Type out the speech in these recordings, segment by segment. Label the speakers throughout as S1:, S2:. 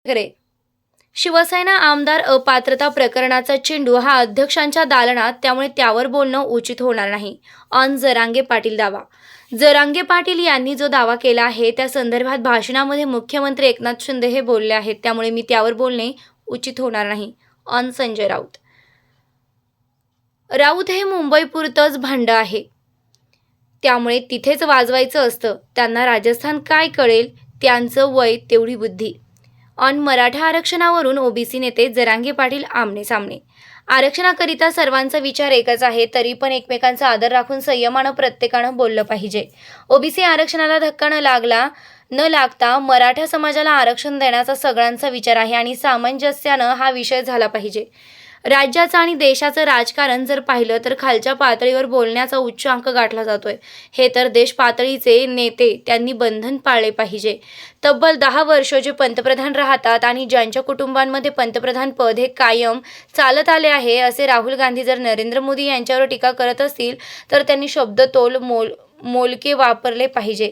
S1: करे शिवसेना आमदार अपात्रता प्रकरणाचा चेंडू हा अध्यक्षांच्या दालनात, त्यामुळे त्यावर बोलणं उचित होणार नाही. जरांगे पाटील दावा. जरांगे पाटील यांनी जो दावा केला आहे त्या संदर्भात भाषणामध्ये मुख्यमंत्री एकनाथ शिंदे हे बोलले आहेत, त्यामुळे मी त्यावर बोलणे उचित होणार नाही. संजय राऊत. राऊत हे मुंबईपुरतंच भांड आहे, त्यामुळे तिथेच वाजवायचं असतं. त्यांना राजस्थान काय कळेल, त्यांचं वय तेवढी बुद्धी. मराठा आरक्षणावरून ओबीसी नेते जरांगे पाटील आमने सामने. आरक्षणाकरिता सर्वांचा विचार एकच आहे, तरी पण एकमेकांचा आदर राखून संयमानं प्रत्येकानं बोललं पाहिजे. ओबीसी आरक्षणाला धक्का न लागता मराठा समाजाला आरक्षण देण्याचा सगळ्यांचा विचार आहे आणि सामंजस्यानं हा विषय झाला पाहिजे. राज्याचं आणि देशाचं राजकारण जर पाहिलं तर खालच्या पातळीवर बोलण्याचा उच्चांक गाठला जातोय. हे तर देश पातळीचे नेते त्यांनी बंधन पाळले पाहिजे. तब्बल 10 वर्ष जे पंतप्रधान राहतात आणि ज्यांच्या कुटुंबांमध्ये पंतप्रधान पद हे कायम चालत आले आहे, असे राहुल गांधी जर नरेंद्र मोदी यांच्यावर टीका करत असतील तर त्यांनी शब्दतोल मोलके वापरले पाहिजे.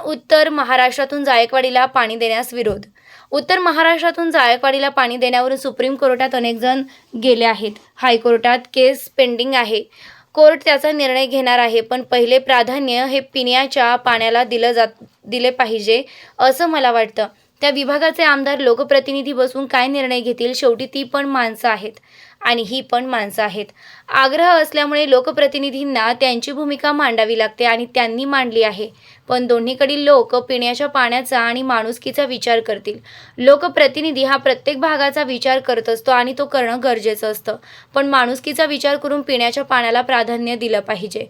S1: उत्तर महाराष्ट्रातून जायकवाडीला पाणी देण्यास विरोध. उत्तर महाराष्ट्रातून जायकवाडीला पाणी देण्यावरून सुप्रीम कोर्टात अनेक जण गेले आहेत. हायकोर्टात केस पेंडिंग आहे. कोर्ट त्याचा निर्णय घेणार आहे, पण पहिले प्राधान्य हे पिण्याच्या पाण्याला दिले पाहिजे असं मला वाटतं. त्या विभागाचे आमदार लोकप्रतिनिधी बसून काय निर्णय घेतील, शेवटी ती पण माणसं आहेत आणि ही पण माणसं आहेत. आग्रह असल्यामुळे लोकप्रतिनिधींना त्यांची भूमिका मांडावी लागते आणि त्यांनी मांडली आहे, पण दोन्हीकडील लोक पिण्याच्या पाण्याचा आणि माणुसकीचा विचार करतील. लोकप्रतिनिधी हा प्रत्येक भागाचा विचार करत असतो आणि तो करणं गरजेचं असतं, पण माणुसकीचा विचार करून पिण्याच्या पाण्याला प्राधान्य दिलं पाहिजे.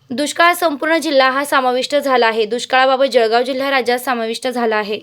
S1: दुष्काळ संपूर्ण जिल्हा हा समाविष्ट झाला आहे. दुष्काळाबाबत जळगाव जिल्हा राज्यात समाविष्ट झाला आहे.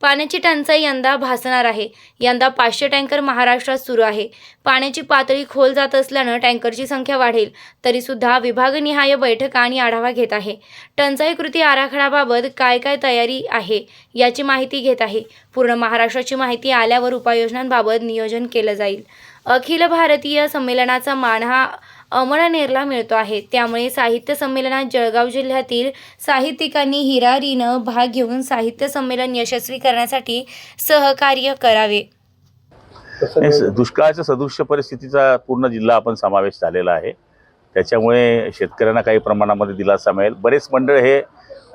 S1: पाण्याची टंचाई यंदा भासणार आहे. यंदा 500 टँकर महाराष्ट्रात सुरू आहे. पाण्याची पातळी खोल जात असल्यानं टँकरची संख्या वाढेल. तरीसुद्धा विभागनिहाय बैठका आणि आढावा घेत आहे. टंचाई कृती आराखड्याबाबत काय तयारी आहे याची माहिती घेत आहे. पूर्ण महाराष्ट्राची माहिती आल्यावर उपाययोजनांबाबत नियोजन केलं जाईल. अखिल भारतीय संमेलनाचा मान हा अमळनेरला मिळतो आहे, त्यामुळे साहित्य संमेलनात जळगाव जिल्ह्यातील साहित्यिकांनी हिरारीनं भाग घेऊन साहित्य संमेलन यशस्वी करण्यासाठी सहकार्य करावे.
S2: दुष्काळाच्या सदृश्य परिस्थितीचा पूर्ण जिल्हा आपण समावेश झालेला आहे, त्याच्यामुळे शेतकऱ्यांना काही प्रमाणामध्ये दिलासा मिळेल. बरेच मंडळ हे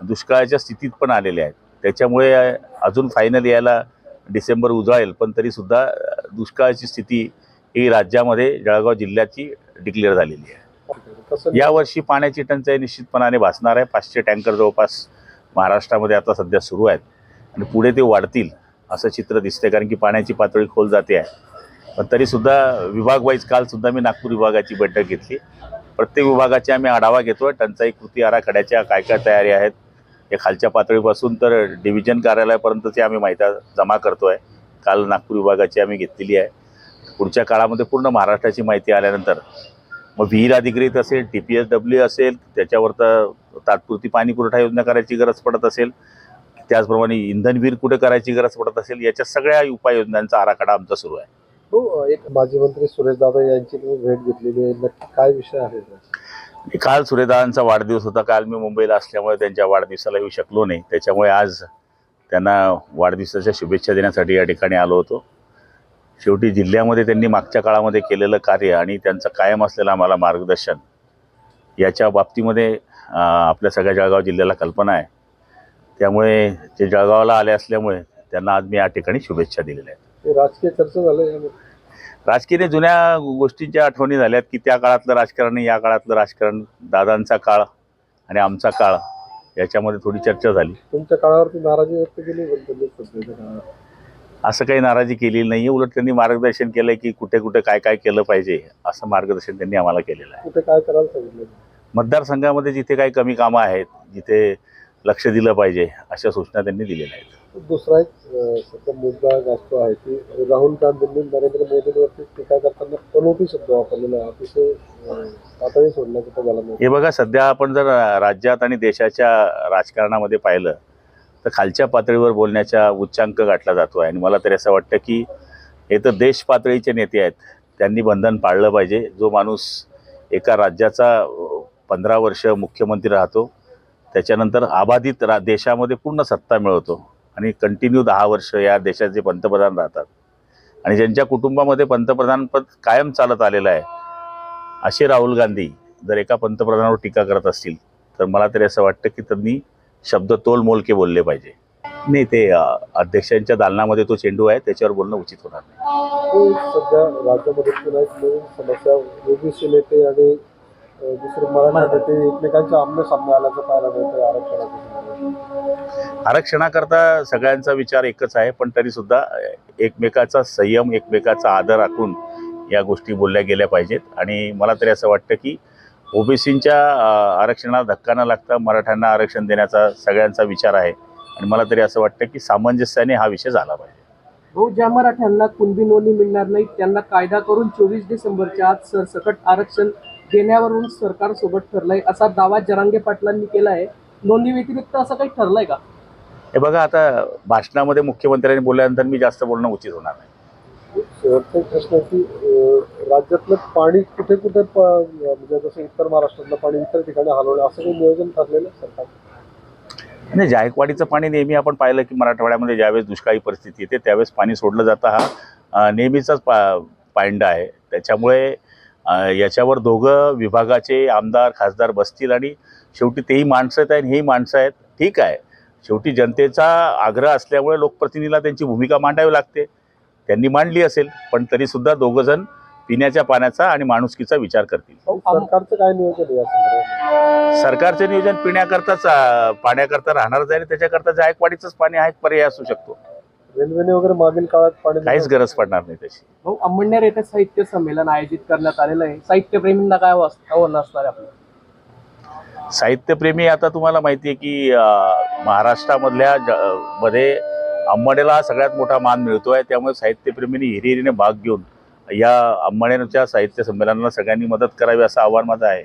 S2: दुष्काळाच्या स्थितीत पण आलेले आहेत, त्याच्यामुळे अजून फायनल यायला डिसेंबर उजाळेल, पण तरीसुद्धा दुष्काळाची स्थिती ही राज्यामध्ये जळगाव जिल्ह्याची डिक्लेअर झालेली आहे. यावर्षी पाण्याची टंचाई निश्चितपणाने भासणार आहे. 500 टँकर जवळपास महाराष्ट्रामध्ये आता सध्या सुरू आहेत आणि पुढे ते वाढतील असं चित्र दिसते, कारण की पाण्याची पातळी खोल जाते आहे. पण तरीसुद्धा विभाग वाईज कालसुद्धा मी नागपूर विभागाची बैठक घेतली. प्रत्येक विभागाचे आम्ही आढावा घेतो आहे. टंचाई कृती आराखड्याच्या काय तयारी आहेत हे खालच्या पातळीपासून तर डिव्हिजन कार्यालयापर्यंतची आम्ही माहिती जमा करतो आहे. काल नागपूर विभागाची आम्ही घेतलेली आहे. पुढच्या काळामध्ये पूर्ण महाराष्ट्राची माहिती आल्यानंतर मग विहीर अधिग्रहित असेल, TPSW असेल, त्याच्यावर तर तात्पुरती पाणी पुरवठा योजना करायची गरज पडत असेल, त्याचप्रमाणे इंधन विहीर कुठे करायची गरज पडत असेल, याच्या सगळ्या उपाययोजनांचा आराखडा आमचा सुरू आहे.
S3: हो, एक माजी मंत्री सुरेशदादा यांची तुम्ही भेट घेतलेली आहे, नक्की काय विषय आहे?
S2: काल सुरेशदादांचा वाढदिवस होता. काल मी मुंबईला असल्यामुळे त्यांच्या वाढदिवसाला येऊ शकलो नाही, त्याच्यामुळे आज त्यांना वाढदिवसाच्या शुभेच्छा देण्यासाठी या ठिकाणी आलो होतो. शेवटी जिल्ह्यामध्ये त्यांनी मागच्या काळामध्ये केलेलं कार्य आणि त्यांचं कायम असलेलं आम्हाला मार्गदर्शन याच्या बाबतीमध्ये आपल्या सगळ्या जळगाव जिल्ह्याला कल्पना आहे, त्यामुळे ते जळगावला आले असल्यामुळे त्यांना आज मी या ठिकाणी शुभेच्छा दिलेल्या आहेत.
S3: राजकीय चर्चा झाली,
S2: राजकीय जुन्या गोष्टींच्या आठवणी झाल्यात की त्या काळातलं राजकारण, या काळातलं राजकारण, दादांचा काळ आणि आमचा काळ याच्यामध्ये थोडी चर्चा झाली.
S3: तुमच्या काळावरती नाराजी व्यक्त केली?
S2: असं काही नाराजी केलेली नाही, उलट त्यांनी मार्गदर्शन केलं की कुठे कुठे काय केलं पाहिजे असं मार्गदर्शन त्यांनी आम्हाला केलेलं आहे.
S3: कुठे काय करायला सांगितलं?
S2: मतदारसंघामध्ये जिथे काही कमी कामं आहेत, जिथे लक्ष दिलं पाहिजे अशा सूचना त्यांनी दिलेल्या आहेत.
S3: दुसरा एक सध्या मुद्दा असतो आहे की राहुल गांधींनी नरेंद्र मोदींवरती टीका करताना पनोती शब्द वापरलेला, अतिशय पातळी सोडण्याचा झाला नाही.
S2: हे बघा, सध्या आपण जर राज्यात आणि देशाच्या राजकारणामध्ये पाहिलं तर खालच्या पातळीवर बोलण्याचा उच्चांक गाठला जातो आहे आणि मला तरी असं वाटतं की हे तर देश पातळीचे नेते आहेत, त्यांनी बंधन पाळलं पाहिजे. जो माणूस एका राज्याचा 15 वर्ष मुख्यमंत्री राहतो, त्याच्यानंतर अबाधित देशामध्ये पूर्ण सत्ता मिळवतो आणि कंटिन्यू 10 वर्ष या देशाचे पंतप्रधान राहतात आणि ज्यांच्या कुटुंबामध्ये पंतप्रधानपद कायम चालत आलेलं आहे, असे राहुल गांधी जर एका पंतप्रधानावर टीका करत असतील तर मला तरी असं वाटतं की त्यांनी शब्द तोलमोलके बोलले पाहिजे. नाही, ते अध्यक्षांच्या दालनामध्ये तो चेंडू आहे, त्याच्यावर बोलणं उचित होणार नाही.
S3: तो सध्या राज्यामध्ये पुन्हा एक नवीन समस्या ओबीसी नेते आणि दुसरे मराठा नेते एकमेकांच्या आमने-सामने आल्याचं पाहायला मिळतंय आरक्षणाच्या.
S2: आरक्षणाकरता सगळ्यांचा विचार एकच आहे, पण तरीसुद्धा एकमेकाचा संयम, एकमेकाचा आदर राखून या गोष्टी बोलल्या गेल्या पाहिजेत. आणि मला तरी असं वाटतं की ओबीसींच्या आरक्षणाला धक्का न लागता मराठ्यांना आरक्षण देण्याचा सगळ्यांचा विचार आहे आणि मला तरी असं वाटतं की सामंजस्याने हा विषय झाला पाहिजे.
S4: भाऊ, ज्या मराठ्यांना कुणबी नोंदणी मिळणार नाही त्यांना कायदा करून 24 डिसेंबरच्या आत सरसकट आरक्षण देण्यावरून सरकार सोबत ठरलंय असा दावा जरांगे पाटलांनी केला आहे. नोंदणी व्यतिरिक्त असं काही ठरलंय का?
S2: हे बघा, आता भाषणामध्ये मुख्यमंत्र्यांनी बोलल्यानंतर मी जास्त बोलणं उचित होणार नाही.
S3: शेवटचा एक प्रश्न आहे की राज्यातलं पाणी कुठे कुठे म्हणजे जसं उत्तर महाराष्ट्रातलं पाणी इतर ठिकाणी हलवलं असं काही नियोजन ठरलेलं सरकार?
S2: आणि जायकवाडीचं पाणी नेहमी आपण पाहिलं की मराठवाड्यामध्ये ज्यावेळेस दुष्काळी परिस्थिती येते त्यावेळेस पाणी सोडलं जातं, हा नेहमीचाच पायंडा आहे. त्याच्यामुळे याच्यावर दोघं विभागाचे आमदार खासदार बसतील आणि शेवटी तेही माणसं आहेत आणि हेही माणसं आहेत. ठीक आहे, शेवटी जनतेचा आग्रह असल्यामुळे लोकप्रतिनिधीला त्यांची भूमिका मांडावी लागते, त्यांनी मांडली असेल, पण तरीसुद्धा दोघंजण पिण्याच्या पाण्याचा आणि माणुसकीचा विचार करतील.
S3: सरकारचं काय नियोजन आहे या संदर्भात?
S2: सरकारचे नियोजन पिण्याकरताच पाण्याकरता राहणारच आहे आणि त्याच्याकरता जायकवाडीचंच पाणी हा एक पर्याय असू शकतो.
S3: रेल्वेने वगैरे मागील काळात पाणी
S2: काहीच गरज पडणार नाही त्याची.
S4: भाऊ, अंमळनेर येथे साहित्य संमेलन आयोजित करण्यात आलेलं आहे. साहित्यप्रेमींना काय आव्हान असणार आहे आपलं?
S2: साहित्यप्रेमी, आता तुम्हाला माहिती आहे की महाराष्ट्रामधल्या मध्ये अंमळनेरला हा सगळ्यात मोठा मान मिळतो आहे. त्यामुळे साहित्यप्रेमींनी हिरिरीने भाग घेऊन या अंमळनेरच्या साहित्य संमेलनाला सगळ्यांनी मदत करावी असं आव्हान माझं आहे.